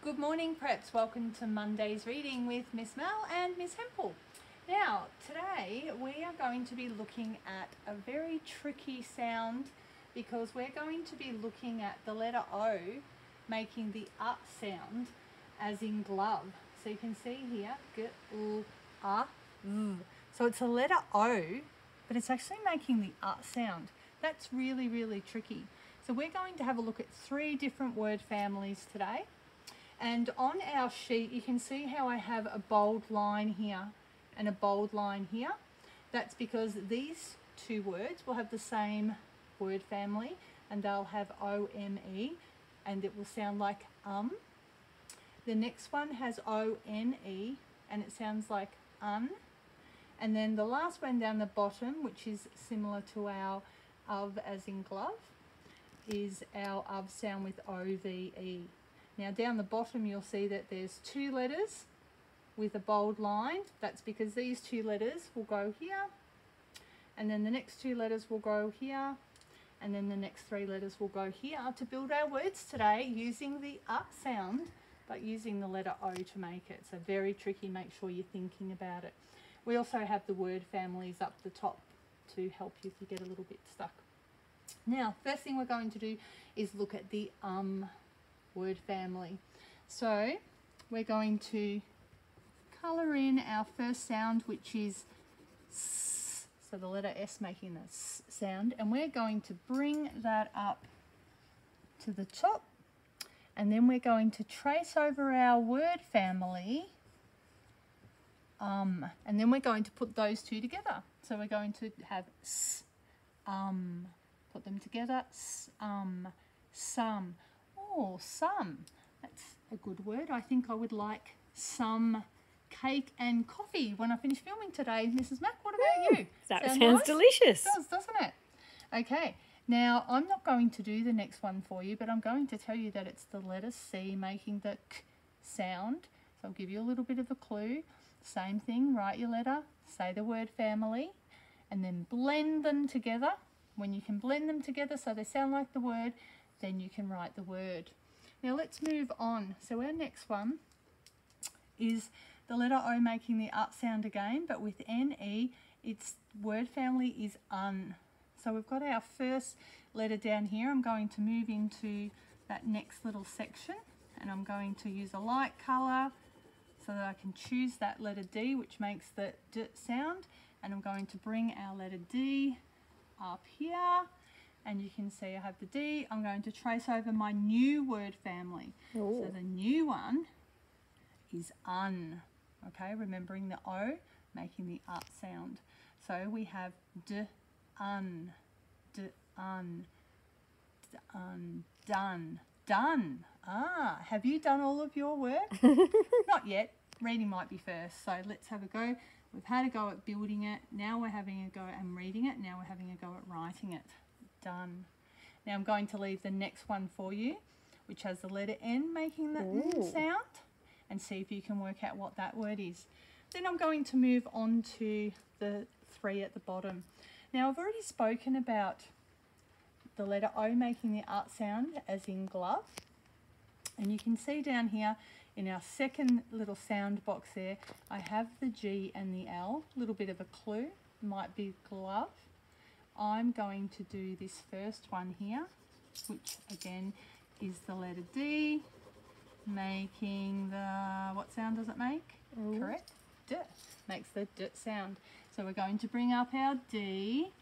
Good morning, preps. Welcome to Monday's reading with Miss Mel and Miss Hempel. Now, today we are going to be looking at a very tricky sound because we're going to be looking at the letter O making the sound as in glove. So you can see here, so it's a letter O, but it's actually making the sound. That's really, really tricky. So we're going to have a look at 3 different word families today. And on our sheet, you can see how I have a bold line here and a bold line here. That's because these 2 words will have the same word family and they'll have O-M-E and it will sound like The next one has O-N-E and it sounds like un. And then the last one down the bottom, which is similar to our of as in glove, is our of sound with O-V-E. Now down the bottom you'll see that there's 2 letters with a bold line. That's because these 2 letters will go here, and then the next 2 letters will go here, and then the next 3 letters will go here to build our words today using the sound, but using the letter O to make it. So very tricky, make sure you're thinking about it. We also have the word families up the top to help you if you get a little bit stuck. Now, first thing we're going to do is look at the word family. So we're going to colour in our first sound, which is S, so the letter S making the S sound, and we're going to bring that up to the top, and then we're going to trace over our word family, and then we're going to put those 2 together. So we're going to have S, put them together, S, some. Oh, some. That's a good word. I think I would like some cake and coffee when I finish filming today. Mrs. Mac, what about you? That sounds nice? delicious. It does, doesn't it? Okay. Now, I'm not going to do the next one for you, but I'm going to tell you that it's the letter C making the K sound. So I'll give you a little bit of a clue. Same thing, write your letter, say the word family, and then blend them together. When you can blend them together so they sound like the word, then you can write the word. Now let's move on. So our next one is the letter O making the sound again, but with N-E, its word family is un. So we've got our first letter down here. I'm going to move into that next little section and I'm going to use a light colour so that I can choose that letter D, which makes the D sound, and I'm going to bring our letter D up here. And you can see I have the D. I'm going to trace over my new word family. Ooh. So the new one is un. Okay, remembering the O, making the sound. So we have D, un, D, un, D, un, done, done. Have you done all of your work? Not yet. Reading might be first. So let's have a go. We've had a go at building it. Now we're having a go at reading it. Now we're having a go at writing it. Done. Now I'm going to leave the next one for you, which has the letter N making the N sound, and see if you can work out what that word is. Then I'm going to move on to the 3 at the bottom. Now I've already spoken about the letter O making the sound as in glove, and you can see down here in our second little sound box there, I have the G and the L, a little bit of a clue, might be glove. I'm going to do this first one here, which again is the letter D, making the, what sound does it make? Ooh. Correct? D. Makes the D sound. So we're going to bring up our D.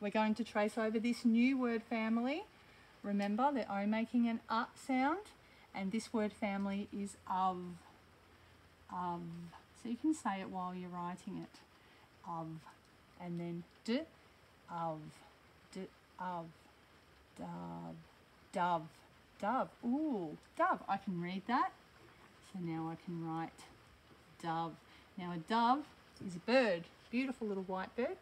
We're going to trace over this new word family. Remember, the O making an sound, and this word family is of. So you can say it while you're writing it. Of. And then D. Of, dove, dove, dove. Ooh, dove. I can read that. So now I can write dove. Now a dove is a bird, beautiful little white bird,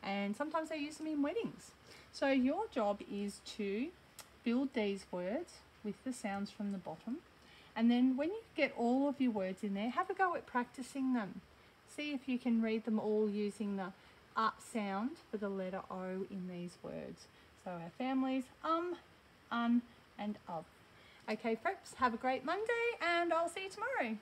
and sometimes they use them in weddings. So your job is to build these words with the sounds from the bottom, and then when you get all of your words in there, have a go at practicing them. See if you can read them all using the sound for the letter O in these words. So our families, un, and of. Okay, preps, have a great Monday and I'll see you tomorrow.